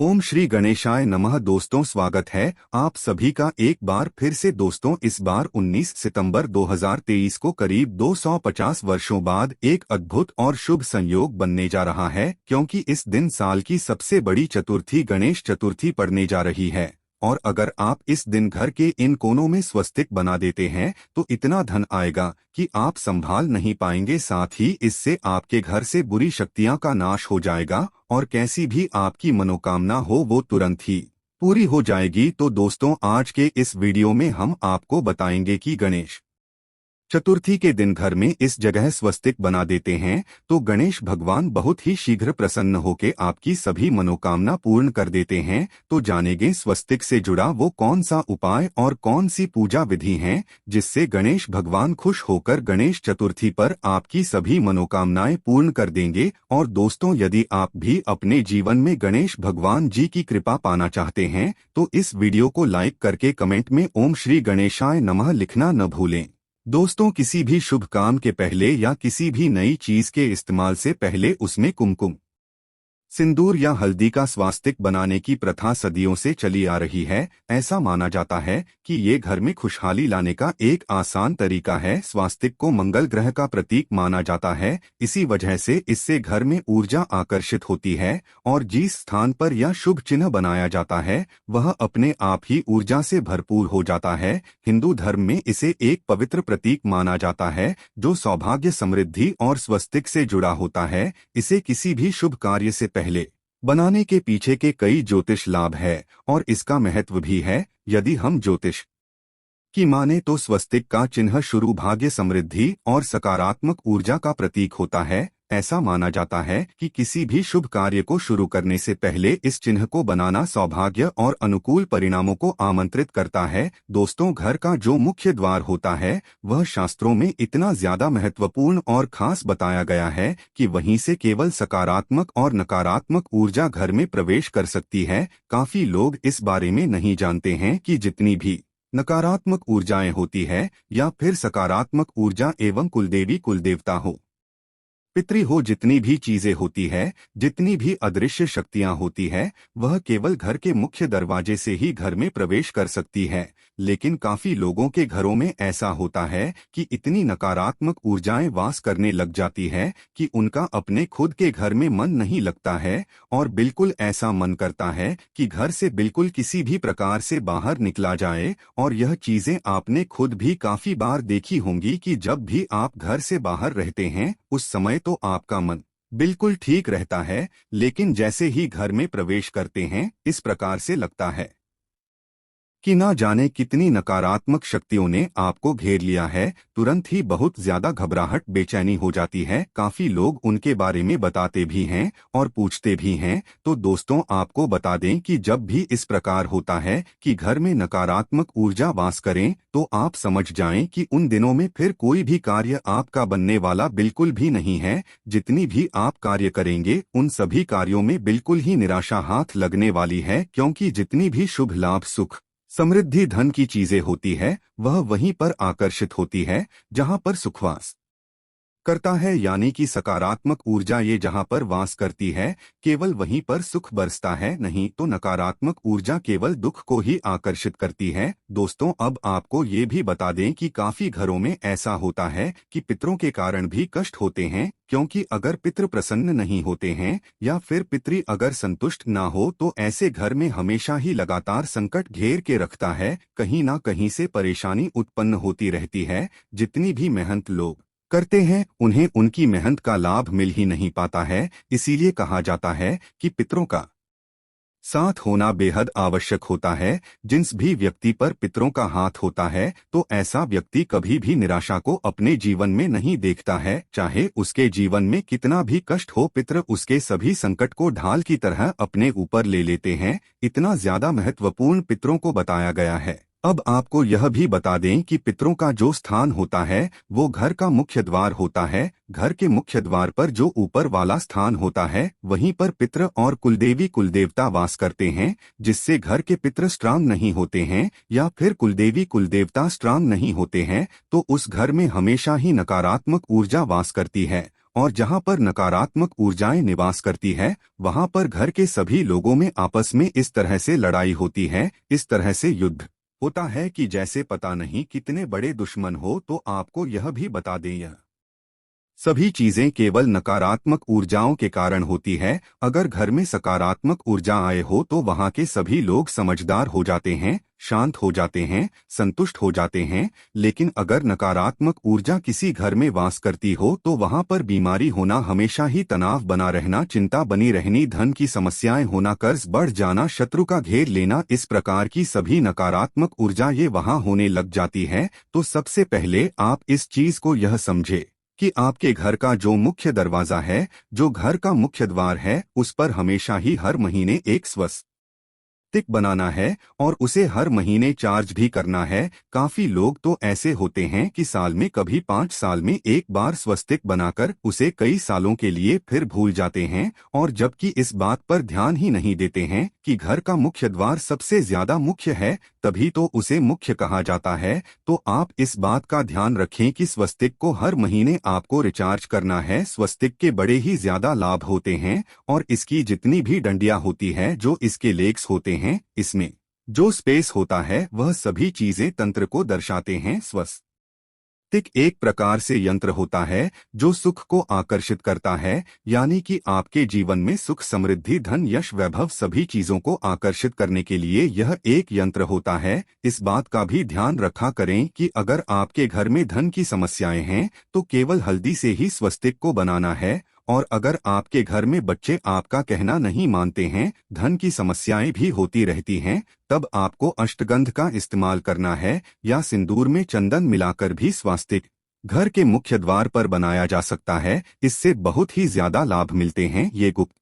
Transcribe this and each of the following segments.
ओम श्री गणेशाय नमः। दोस्तों, स्वागत है आप सभी का एक बार फिर से। दोस्तों, इस बार 19 सितंबर 2023 को करीब 250 वर्षों बाद एक अद्भुत और शुभ संयोग बनने जा रहा है, क्योंकि इस दिन साल की सबसे बड़ी चतुर्थी गणेश चतुर्थी पड़ने जा रही है। और अगर आप इस दिन घर के इन कोनों में स्वस्तिक बना देते हैं तो इतना धन आएगा कि आप संभाल नहीं पाएंगे। साथ ही इससे आपके घर से बुरी शक्तियां का नाश हो जाएगा और कैसी भी आपकी मनोकामना हो वो तुरंत ही पूरी हो जाएगी। तो दोस्तों, आज के इस वीडियो में हम आपको बताएंगे कि गणेश चतुर्थी के दिन घर में इस जगह स्वस्तिक बना देते हैं तो गणेश भगवान बहुत ही शीघ्र प्रसन्न होकर आपकी सभी मनोकामना पूर्ण कर देते हैं। तो जानेंगे स्वस्तिक से जुड़ा वो कौन सा उपाय और कौन सी पूजा विधि है जिससे गणेश भगवान खुश होकर गणेश चतुर्थी पर आपकी सभी मनोकामनाएं पूर्ण कर देंगे। और दोस्तों, यदि आप भी अपने जीवन में गणेश भगवान जी की कृपा पाना चाहते हैं तो इस वीडियो को लाइक करके कमेंट में ओम श्री गणेशाय नमः लिखना न भूलें। दोस्तों, किसी भी शुभ काम के पहले या किसी भी नई चीज के इस्तेमाल से पहले उसमें कुमकुम, सिंदूर या हल्दी का स्वास्तिक बनाने की प्रथा सदियों से चली आ रही है। ऐसा माना जाता है कि ये घर में खुशहाली लाने का एक आसान तरीका है। स्वास्तिक को मंगल ग्रह का प्रतीक माना जाता है, इसी वजह से इससे घर में ऊर्जा आकर्षित होती है और जिस स्थान पर यह शुभ चिन्ह बनाया जाता है वह अपने आप ही ऊर्जा से भरपूर हो जाता है। हिंदू धर्म में इसे एक पवित्र प्रतीक माना जाता है जो सौभाग्य, समृद्धि और स्वस्तिक से जुड़ा होता है। इसे किसी भी शुभ कार्य से पहले बनाने के पीछे के कई ज्योतिष लाभ है और इसका महत्व भी है। यदि हम ज्योतिष की माने तो स्वस्तिक का चिन्ह शुरू भाग्य, समृद्धि और सकारात्मक ऊर्जा का प्रतीक होता है। ऐसा माना जाता है कि किसी भी शुभ कार्य को शुरू करने से पहले इस चिन्ह को बनाना सौभाग्य और अनुकूल परिणामों को आमंत्रित करता है। दोस्तों, घर का जो मुख्य द्वार होता है वह शास्त्रों में इतना ज्यादा महत्वपूर्ण और खास बताया गया है कि वहीं से केवल सकारात्मक और नकारात्मक ऊर्जा घर में प्रवेश कर सकती है। काफी लोग इस बारे में नहीं जानते हैं कि जितनी भी नकारात्मक ऊर्जाएं होती है या फिर सकारात्मक ऊर्जा एवं कुलदेवी, कुलदेवता हो, पितृ हो, जितनी भी चीजें होती है, जितनी भी अदृश्य शक्तियां होती है, वह केवल घर के मुख्य दरवाजे से ही घर में प्रवेश कर सकती है। लेकिन काफी लोगों के घरों में ऐसा होता है कि इतनी नकारात्मक ऊर्जाएं वास करने लग जाती है कि उनका अपने खुद के घर में मन नहीं लगता है और बिल्कुल ऐसा मन करता है कि घर से बिल्कुल किसी भी प्रकार से बाहर निकला जाए। और यह चीजें आपने खुद भी काफी बार देखी होंगी कि जब भी आप घर से बाहर रहते हैं उस समय तो आपका मन बिल्कुल ठीक रहता है, लेकिन जैसे ही घर में प्रवेश करते हैं इस प्रकार से लगता है कि ना जाने कितनी नकारात्मक शक्तियों ने आपको घेर लिया है। तुरंत ही बहुत ज्यादा घबराहट, बेचैनी हो जाती है। काफी लोग उनके बारे में बताते भी हैं और पूछते भी हैं। तो दोस्तों, आपको बता दें कि जब भी इस प्रकार होता है कि घर में नकारात्मक ऊर्जा वास करें तो आप समझ जाएं कि उन दिनों में फिर कोई भी कार्य आपका बनने वाला बिल्कुल भी नहीं है। जितनी भी आप कार्य करेंगे उन सभी कार्यों में बिल्कुल ही निराशा हाथ लगने वाली है, क्योंकि जितनी भी शुभ लाभ, सुख, समृद्धि, धन की चीजें होती है वह वहीं पर आकर्षित होती है जहां पर सुखवास करता है, यानी कि सकारात्मक ऊर्जा ये जहां पर वास करती है केवल वहीं पर सुख बरसता है, नहीं तो नकारात्मक ऊर्जा केवल दुख को ही आकर्षित करती है। दोस्तों, अब आपको ये भी बता दें कि काफी घरों में ऐसा होता है कि पितरों के कारण भी कष्ट होते हैं, क्योंकि अगर पितृ प्रसन्न नहीं होते हैं या फिर पितृ अगर संतुष्ट ना हो तो ऐसे घर में हमेशा ही लगातार संकट घेर के रखता है। कहीं ना कहीं से परेशानी उत्पन्न होती रहती है। जितनी भी मेहनत लोग करते हैं उन्हें उनकी मेहनत का लाभ मिल ही नहीं पाता है। इसीलिए कहा जाता है कि पितरों का साथ होना बेहद आवश्यक होता है। जिस भी व्यक्ति पर पितरों का हाथ होता है तो ऐसा व्यक्ति कभी भी निराशा को अपने जीवन में नहीं देखता है। चाहे उसके जीवन में कितना भी कष्ट हो, पितर उसके सभी संकट को ढाल की तरह अपने ऊपर ले लेते हैं। इतना ज्यादा महत्वपूर्ण पितरों को बताया गया है। अब आपको यह भी बता दें कि पितरों का जो स्थान होता है वो घर का मुख्य द्वार होता है। घर के मुख्य द्वार पर जो ऊपर वाला स्थान होता है वहीं पर पितृ और कुलदेवी, कुलदेवता वास करते हैं। जिससे घर के पितृ स्ट्रांग नहीं होते हैं या फिर कुलदेवी, कुलदेवता स्ट्रांग नहीं होते हैं तो उस घर में हमेशा ही नकारात्मक ऊर्जा वास करती है और जहाँ पर नकारात्मक ऊर्जाएं निवास करती है वहाँ पर घर के सभी लोगों में आपस में इस तरह से लड़ाई होती है, इस तरह से युद्ध होता है कि जैसे पता नहीं कितने बड़े दुश्मन हो। तो आपको यह भी बता दें, यह सभी चीजें केवल नकारात्मक ऊर्जाओं के कारण होती है। अगर घर में सकारात्मक ऊर्जा आए हो तो वहाँ के सभी लोग समझदार हो जाते हैं, शांत हो जाते हैं, संतुष्ट हो जाते हैं। लेकिन अगर नकारात्मक ऊर्जा किसी घर में वास करती हो तो वहाँ पर बीमारी होना, हमेशा ही तनाव बना रहना, चिंता बनी रहनी, धन की समस्याएं होना, कर्ज बढ़ जाना, शत्रु का घेर लेना, इस प्रकार की सभी नकारात्मक ऊर्जा ये वहाँ होने लग जाती है। तो सबसे पहले आप इस चीज को यह समझे कि आपके घर का जो मुख्य दरवाजा है, जो घर का मुख्य द्वार है, उस पर हमेशा ही हर महीने एक स्वस्तिक बनाना है और उसे हर महीने चार्ज भी करना है। काफी लोग तो ऐसे होते हैं कि साल में, कभी 5 साल में एक बार स्वस्तिक बनाकर उसे कई सालों के लिए फिर भूल जाते हैं, और जबकि इस बात पर ध्यान ही नहीं देते हैं कि घर का मुख्य द्वार सबसे ज्यादा मुख्य है, तभी तो उसे मुख्य कहा जाता है। तो आप इस बात का ध्यान रखें कि स्वस्तिक को हर महीने आपको रिचार्ज करना है। स्वस्तिक के बड़े ही ज्यादा लाभ होते हैं, और इसकी जितनी भी डंडियां होती है, जो इसके लेग्स होते हैं, इसमें जो स्पेस होता है, वह सभी चीजें तंत्र को दर्शाते हैं। स्वस्तिक एक प्रकार से यंत्र होता है जो सुख को आकर्षित करता है, यानी कि आपके जीवन में सुख, समृद्धि, धन, यश, वैभव, सभी चीजों को आकर्षित करने के लिए यह एक यंत्र होता है। इस बात का भी ध्यान रखा करें कि अगर आपके घर में धन की समस्याएं हैं तो केवल हल्दी से ही स्वस्तिक को बनाना है, और अगर आपके घर में बच्चे आपका कहना नहीं मानते हैं, धन की समस्याएं भी होती रहती हैं, तब आपको अष्टगंध का इस्तेमाल करना है, या सिंदूर में चंदन मिलाकर भी स्वस्तिक घर के मुख्य द्वार पर बनाया जा सकता है। इससे बहुत ही ज्यादा लाभ मिलते हैं। ये गुप्त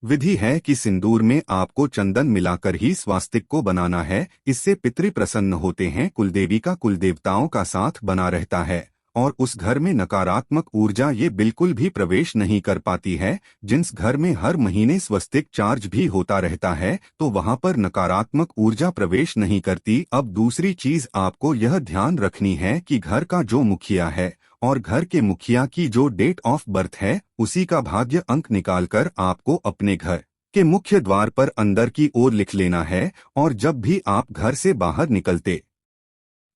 विधि है कि सिंदूर में आपको चंदन मिलाकर ही स्वस्तिक को बनाना है। इससे पितृ प्रसन्न होते हैं, कुलदेवी का, कुलदेवताओं का साथ बना रहता है, और उस घर में नकारात्मक ऊर्जा ये बिल्कुल भी प्रवेश नहीं कर पाती है। जिस घर में हर महीने स्वस्तिक चार्ज भी होता रहता है तो वहां पर नकारात्मक ऊर्जा प्रवेश नहीं करती। अब दूसरी चीज आपको यह ध्यान रखनी है कि घर का जो मुखिया है और घर के मुखिया की जो डेट ऑफ बर्थ है, उसी का भाग्य अंक निकालकर आपको अपने घर के मुख्य द्वार पर अंदर की ओर लिख लेना है। और जब भी आप घर से बाहर निकलते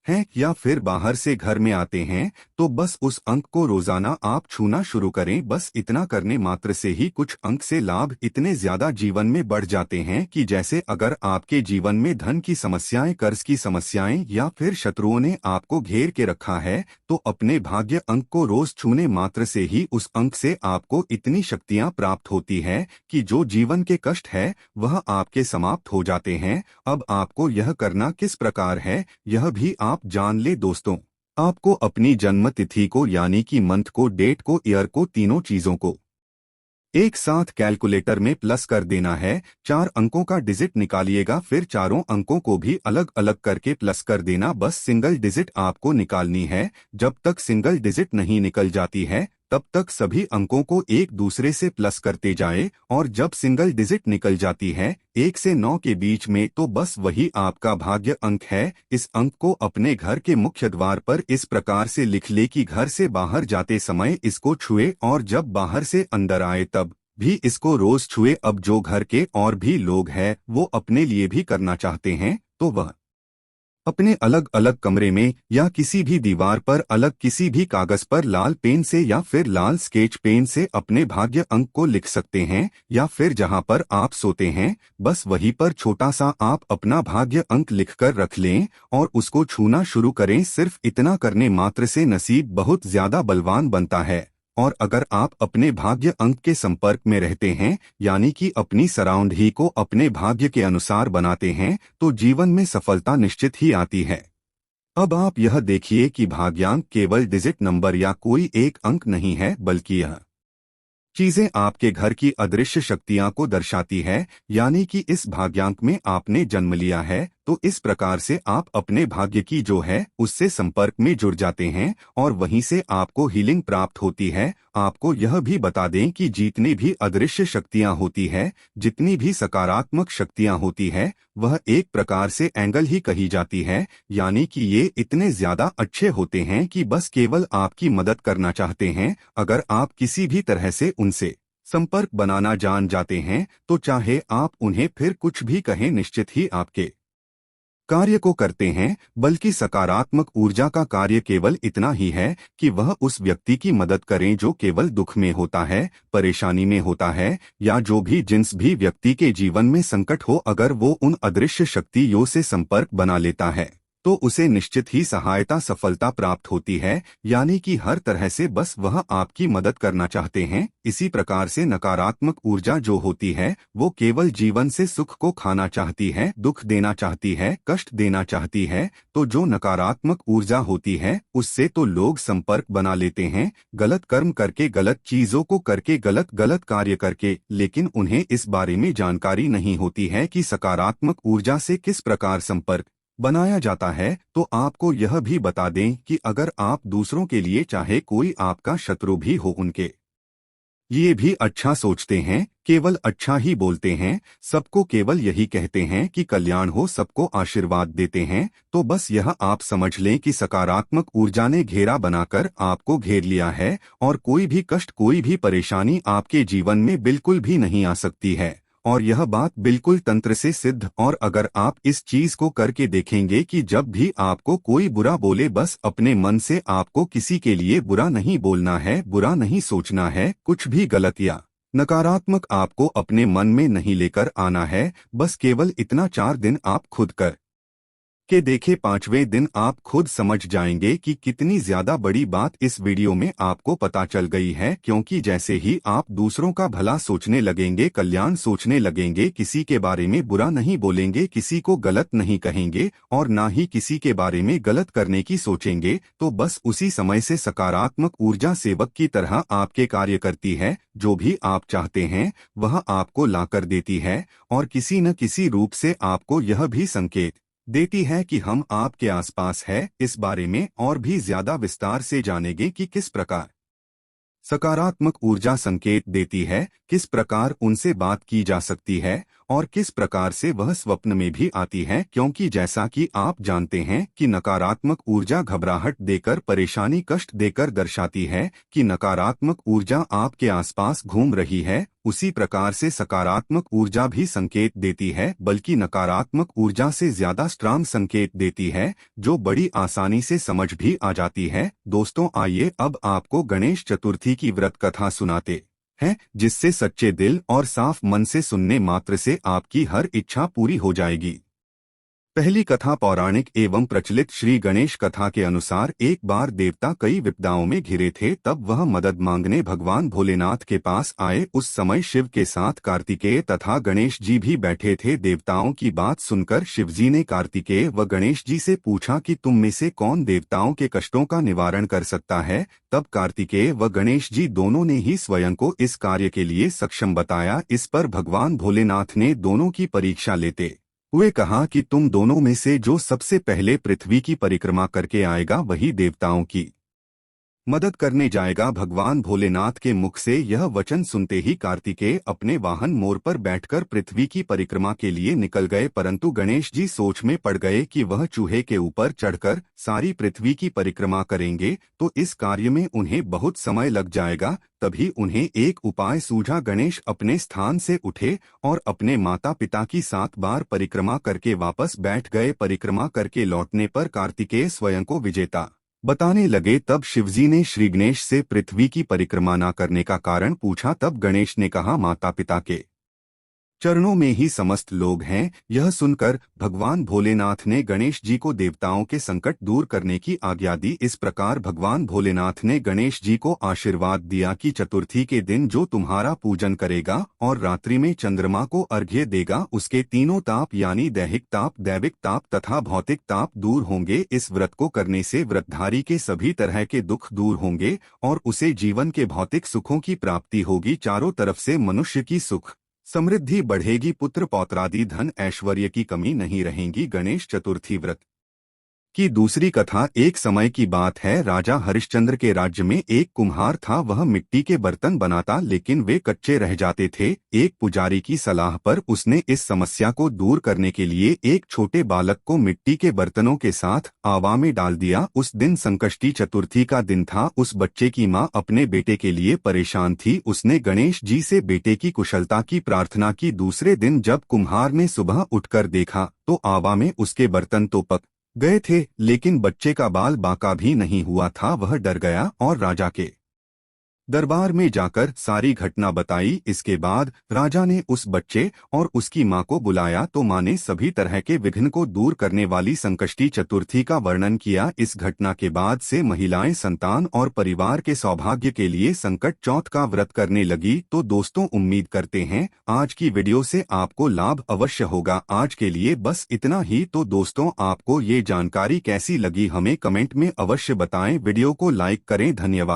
हैं या फिर बाहर से घर में आते हैं तो बस उस अंक को रोजाना आप छूना शुरू करें। बस इतना करने मात्र से ही कुछ अंक से लाभ इतने ज्यादा जीवन में बढ़ जाते हैं कि जैसे अगर आपके जीवन में धन की समस्याएं, कर्ज की समस्याएं या फिर शत्रुओं ने आपको घेर के रखा है, तो अपने भाग्य अंक को रोज छूने मात्र से ही उस अंक से आपको इतनी शक्तियां प्राप्त होती है कि जो जीवन के कष्ट है वह आपके समाप्त हो जाते हैं। अब आपको यह करना किस प्रकार है, यह भी आप जान ले दोस्तों। आपको अपनी जन्म तिथि को, यानी कि मंथ को, डेट को, ईयर को, तीनों चीजों को एक साथ कैलकुलेटर में प्लस कर देना है। 4 अंकों का डिजिट निकालिएगा, फिर चारों अंकों को भी अलग अलग करके प्लस कर देना। बस सिंगल डिजिट आपको निकालनी है। जब तक सिंगल डिजिट नहीं निकल जाती है तब तक सभी अंकों को एक दूसरे से प्लस करते जाए, और जब सिंगल डिजिट निकल जाती है 1 से 9 के बीच में, तो बस वही आपका भाग्य अंक है। इस अंक को अपने घर के मुख्य द्वार पर इस प्रकार से लिख ले कि घर से बाहर जाते समय इसको छुए, और जब बाहर से अंदर आए तब भी इसको रोज छुए। अब जो घर के और भी लोग हैं वो अपने लिए भी करना चाहते हैं तो वह अपने अलग अलग कमरे में या किसी भी दीवार पर अलग किसी भी कागज पर लाल पेन से या फिर लाल स्केच पेन से अपने भाग्य अंक को लिख सकते हैं, या फिर जहां पर आप सोते हैं बस वहीं पर छोटा सा आप अपना भाग्य अंक लिखकर रख लें और उसको छूना शुरू करें। सिर्फ इतना करने मात्र से नसीब बहुत ज्यादा बलवान बनता है। और अगर आप अपने भाग्य अंक के संपर्क में रहते हैं, यानी कि अपनी सराउंड ही को अपने भाग्य के अनुसार बनाते हैं, तो जीवन में सफलता निश्चित ही आती है। अब आप यह देखिए कि भाग्यांक केवल डिजिट नंबर या कोई एक अंक नहीं है, बल्कि यह चीजें आपके घर की अदृश्य शक्तियां को दर्शाती है। यानी कि इस भाग्यांक में आपने जन्म लिया है तो इस प्रकार से आप अपने भाग्य की जो है उससे संपर्क में जुड़ जाते हैं और वहीं से आपको हीलिंग प्राप्त होती है। आपको यह भी बता दें कि जितनी भी अदृश्य शक्तियां होती है, जितनी भी सकारात्मक शक्तियां होती है, वह एक प्रकार से एंगल ही कही जाती है, यानी कि ये इतने ज्यादा अच्छे होते हैं कि बस केवल आपकी मदद करना चाहते हैं। अगर आप किसी भी तरह से उनसे संपर्क बनाना जान जाते हैं तो चाहे आप उन्हें फिर कुछ भी कहें, निश्चित ही आपके कार्य को करते हैं। बल्कि सकारात्मक ऊर्जा का कार्य केवल इतना ही है कि वह उस व्यक्ति की मदद करें जो केवल दुख में होता है, परेशानी में होता है, या जो भी जिस भी व्यक्ति के जीवन में संकट हो, अगर वो उन अदृश्य शक्तियों से संपर्क बना लेता है तो उसे निश्चित ही सहायता सफलता प्राप्त होती है। यानी कि हर तरह से बस वह आपकी मदद करना चाहते हैं। इसी प्रकार से नकारात्मक ऊर्जा जो होती है वो केवल जीवन से सुख को खाना चाहती है, दुख देना चाहती है, कष्ट देना चाहती है। तो जो नकारात्मक ऊर्जा होती है उससे तो लोग संपर्क बना लेते हैं, गलत कर्म करके, गलत चीजों को करके, गलत गलत कार्य करके, लेकिन उन्हें इस बारे में जानकारी नहीं होती है कि सकारात्मक ऊर्जा से किस प्रकार संपर्क बनाया जाता है। तो आपको यह भी बता दें कि अगर आप दूसरों के लिए, चाहे कोई आपका शत्रु भी हो, उनके ये भी अच्छा सोचते हैं, केवल अच्छा ही बोलते हैं, सबको केवल यही कहते हैं कि कल्याण हो, सबको आशीर्वाद देते हैं, तो बस यह आप समझ लें कि सकारात्मक ऊर्जा ने घेरा बनाकर आपको घेर लिया है और कोई भी कष्ट, कोई भी परेशानी आपके जीवन में बिल्कुल भी नहीं आ सकती है। और यह बात बिल्कुल तंत्र से सिद्ध। और अगर आप इस चीज को करके देखेंगे कि जब भी आपको कोई बुरा बोले, बस अपने मन से आपको किसी के लिए बुरा नहीं बोलना है, बुरा नहीं सोचना है, कुछ भी गलत या नकारात्मक आपको अपने मन में नहीं लेकर आना है। बस केवल इतना 4 दिन आप खुद कर के देखे, 5वें दिन आप खुद समझ जाएंगे कि कितनी ज्यादा बड़ी बात इस वीडियो में आपको पता चल गई है। क्योंकि जैसे ही आप दूसरों का भला सोचने लगेंगे, कल्याण सोचने लगेंगे, किसी के बारे में बुरा नहीं बोलेंगे, किसी को गलत नहीं कहेंगे और ना ही किसी के बारे में गलत करने की सोचेंगे, तो बस उसी समय से सकारात्मक ऊर्जा सेवक की तरह आपके कार्य करती है। जो भी आप चाहते हैं वह आपको लाकर देती है और किसी न किसी रूप से आपको यह भी संकेत देती है कि हम आपके आसपास है। इस बारे में और भी ज्यादा विस्तार से जानेंगे कि किस प्रकार सकारात्मक ऊर्जा संकेत देती है, किस प्रकार उनसे बात की जा सकती है और किस प्रकार से वह स्वप्न में भी आती है। क्योंकि जैसा कि आप जानते हैं कि नकारात्मक ऊर्जा घबराहट देकर, परेशानी, कष्ट देकर दर्शाती है कि नकारात्मक ऊर्जा आपके आसपास घूम रही है, उसी प्रकार से सकारात्मक ऊर्जा भी संकेत देती है, बल्कि नकारात्मक ऊर्जा से ज्यादा स्ट्रांग संकेत देती है, जो बड़ी आसानी से समझ भी आ जाती है। दोस्तों, आइए अब आपको गणेश चतुर्थी की व्रत कथा सुनाते हैं, जिससे सच्चे दिल और साफ मन से सुनने मात्र से आपकी हर इच्छा पूरी हो जाएगी। पहली कथा पौराणिक एवं प्रचलित श्री गणेश कथा के अनुसार, एक बार देवता कई विपदाओं में घिरे थे, तब वह मदद मांगने भगवान भोलेनाथ के पास आए। उस समय शिव के साथ कार्तिकेय तथा गणेश जी भी बैठे थे। देवताओं की बात सुनकर शिवजी ने कार्तिकेय व गणेश जी से पूछा कि तुम में से कौन देवताओं के कष्टों का निवारण कर सकता है। तब कार्तिकेय व गणेश जी दोनों ने ही स्वयं को इस कार्य के लिए सक्षम बताया। इस पर भगवान भोलेनाथ ने दोनों की परीक्षा लेते हुए कहा कि तुम दोनों में से जो सबसे पहले पृथ्वी की परिक्रमा करके आएगा वही देवताओं की मदद करने जाएगा। भगवान भोलेनाथ के मुख से यह वचन सुनते ही कार्तिकेय अपने वाहन मोर पर बैठकर पृथ्वी की परिक्रमा के लिए निकल गए, परंतु गणेश जी सोच में पड़ गए कि वह चूहे के ऊपर चढ़कर सारी पृथ्वी की परिक्रमा करेंगे तो इस कार्य में उन्हें बहुत समय लग जाएगा। तभी उन्हें एक उपाय सूझा। गणेश अपने स्थान से उठे और अपने माता पिता की 7 बार परिक्रमा करके वापस बैठ गए। परिक्रमा करके लौटने पर कार्तिकेय स्वयं को विजेता बताने लगे। तब शिवजी ने श्री गणेश से पृथ्वी की परिक्रमा न करने का कारण पूछा। तब गणेश ने कहा, माता पिता के चरणों में ही समस्त लोग हैं। यह सुनकर भगवान भोलेनाथ ने गणेश जी को देवताओं के संकट दूर करने की आज्ञा दी। इस प्रकार भगवान भोलेनाथ ने गणेश जी को आशीर्वाद दिया कि चतुर्थी के दिन जो तुम्हारा पूजन करेगा और रात्रि में चंद्रमा को अर्घ्य देगा, उसके तीनों ताप यानी दैहिक ताप, दैविक ताप तथा भौतिक ताप दूर होंगे। इस व्रत को करने से व्रतधारी के सभी तरह के दुख दूर होंगे और उसे जीवन के भौतिक सुखों की प्राप्ति होगी। चारों तरफ से मनुष्य की सुख समृद्धि बढ़ेगी, पुत्र पौत्रादि धन ऐश्वर्य की कमी नहीं रहेगी। गणेश चतुर्थी व्रत की दूसरी कथा। एक समय की बात है, राजा हरिश्चंद्र के राज्य में एक कुम्हार था। वह मिट्टी के बर्तन बनाता, लेकिन वे कच्चे रह जाते थे। एक पुजारी की सलाह पर उसने इस समस्या को दूर करने के लिए एक छोटे बालक को मिट्टी के बर्तनों के साथ आवा में डाल दिया। उस दिन संकष्टी चतुर्थी का दिन था। उस बच्चे की माँ अपने बेटे के लिए परेशान थी। उसने गणेश जी से बेटे की कुशलता की प्रार्थना की। दूसरे दिन जब कुम्हार ने सुबह उठकर देखा तो आवा में उसके बर्तन तो पक गए थे, लेकिन बच्चे का बाल बांका भी नहीं हुआ था। वह डर गया और राजा के दरबार में जाकर सारी घटना बताई। इसके बाद राजा ने उस बच्चे और उसकी मां को बुलाया तो मां ने सभी तरह के विघ्न को दूर करने वाली संकष्टी चतुर्थी का वर्णन किया। इस घटना के बाद से महिलाएं संतान और परिवार के सौभाग्य के लिए संकट चौथ का व्रत करने लगी। तो दोस्तों, उम्मीद करते हैं आज की वीडियो से आपको लाभ अवश्य होगा। आज के लिए बस इतना ही। तो दोस्तों, आपको ये जानकारी कैसी लगी हमें कमेंट में अवश्य बताएं। वीडियो को लाइक करें। धन्यवाद।